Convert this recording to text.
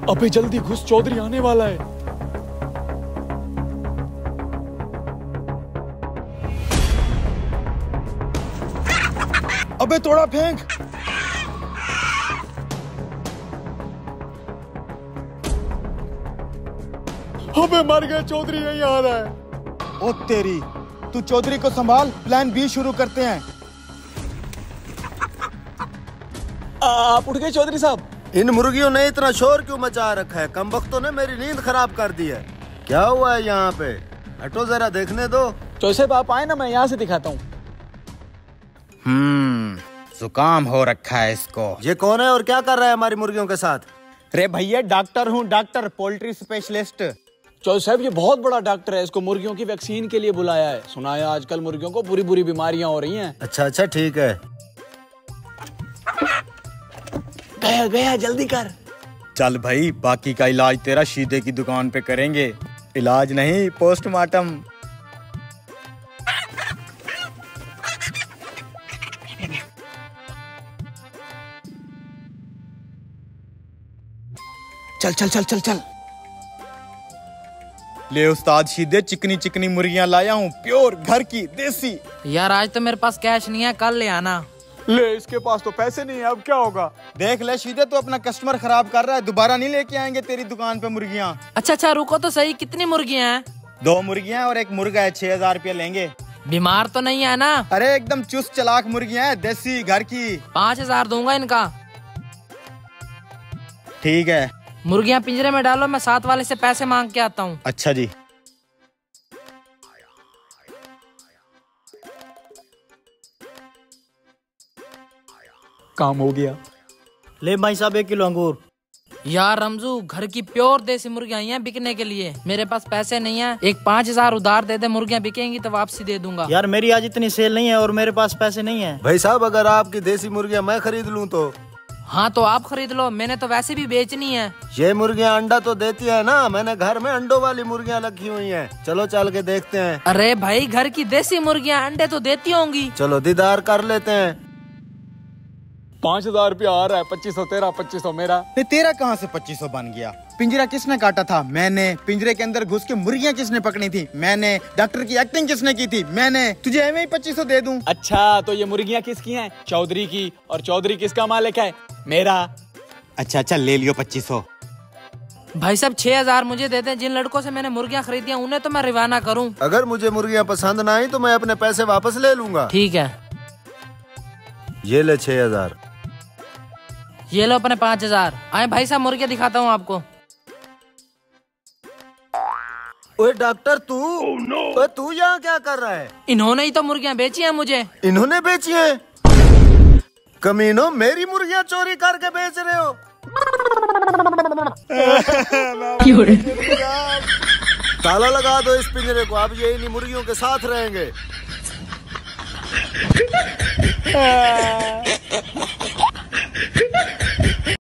अबे जल्दी घुस, चौधरी आने वाला है। अबे थोड़ा फेंक। अबे मर गए, चौधरी यहीं आ रहा है। ओ तेरी, तू चौधरी को संभाल, प्लान बी शुरू करते हैं। आप उठ गए चौधरी साहब? इन मुर्गियों ने इतना शोर क्यों मचा रखा है? कमबख्तों ने मेरी नींद खराब कर दी है। क्या हुआ है यहाँ पे? हटो जरा देखने दो। चौधरी साहब आप आए ना, मैं यहाँ से दिखाता हूँ। जुकाम हो रखा है इसको। ये कौन है और क्या कर रहा है हमारी मुर्गियों के साथ? अरे भैया डॉक्टर हूँ, डॉक्टर, पोल्ट्री स्पेशलिस्ट। चौधरी साहब ये बहुत बड़ा डॉक्टर है, इसको मुर्गियों की वैक्सीन के लिए बुलाया है। सुना है आजकल मुर्गियों को बुरी बुरी बीमारियां हो रही हैं। अच्छा ठीक है। गया गया, जल्दी कर। चल भाई, बाकी का इलाज तेरा शीदे की दुकान पे करेंगे। इलाज नहीं, पोस्टमार्टम। चल चल चल चल चल। ले उस्ताद शीदे, चिकनी चिकनी मुर्गियां लाया हूँ, प्योर घर की देसी। यार आज तो मेरे पास कैश नहीं है, कल ले आना। ले, इसके पास तो पैसे नहीं है, अब क्या होगा? देख ले शीदे, तो अपना कस्टमर खराब कर रहा है, दोबारा नहीं लेके आएंगे तेरी दुकान पे मुर्गियां। अच्छा रुको तो सही, कितनी मुर्गियां हैं? 2 मुर्गियां और 1 मुर्गा है, 6000 रुपया लेंगे। बीमार तो नहीं है ना? अरे एकदम चुस्त चालाक मुर्गियां हैं, देसी घर की। 5000 दूंगा इनका। ठीक है। मुर्गियां पिंजरे में डालो, मैं साथ वाले से पैसे मांग के आता हूँ। अच्छा जी। काम हो गया। ले भाई साहब 1 किलो अंगूर। यार रमजू, घर की प्योर देसी मुर्गियां आई हैं बिकने के लिए, मेरे पास पैसे नहीं है। एक 5000 उधार दे दे, मुर्गियां बिकेंगी तो वापसी दे दूंगा। यार मेरी आज इतनी सेल नहीं है और मेरे पास पैसे नहीं है। भाई साहब अगर आपकी देसी मुर्गियां मैं खरीद लूं तो? हाँ तो आप खरीद लो, मैंने तो वैसे भी बेचनी है। ये मुर्गियां अंडा तो देती है ना? मैंने घर में अंडों वाली मुर्गियां रखी हुई हैं। चलो चल के देखते हैं। अरे भाई, घर की देसी मुर्गियां अंडे तो देती होंगी। चलो दीदार कर लेते हैं। 5000 रुपया आ रहा है, 2500 तेरा, 2500 मेरा। नहीं, तेरा कहाँ से 2500 बन गया? पिंजरा किसने काटा था? मैंने। पिंजरे के अंदर घुस के मुर्गियां किसने पकड़ी थी? मैंने। डॉक्टर की एक्टिंग किसने की थी? मैंने। तुझे ऐਵੇਂ ही 2500 दे दूं? अच्छा तो ये मुर्गियां किसकी हैं? चौधरी की। और चौधरी किसका मालिक है? मेरा। अच्छा ले लियो 2500। भाई साहब 6000 मुझे दे दें, जिन लड़कों से मैंने मुर्गियां खरीदी हैं उन्हें तो मैं रवाना करूं। अगर मुझे मुर्गियां पसंद ना आई तो मैं अपने पैसे वापस ले लूंगा। ठीक है। ये ले 6000। ये लो अपने 5000। आए भाई साहब, मुर्गियां दिखाता हूँ आपको। ओए डॉक्टर तू ओए तू यहाँ क्या कर रहा है? इन्होंने ही तो मुर्गियां बेची हैं मुझे। इन्होंने बेची है? कमीनों, मेरी मुर्गियां चोरी करके बेच रहे हो? ताला लगा दो इस पिंजरे को, अब ये इन्हीं मुर्गियों के साथ रहेंगे।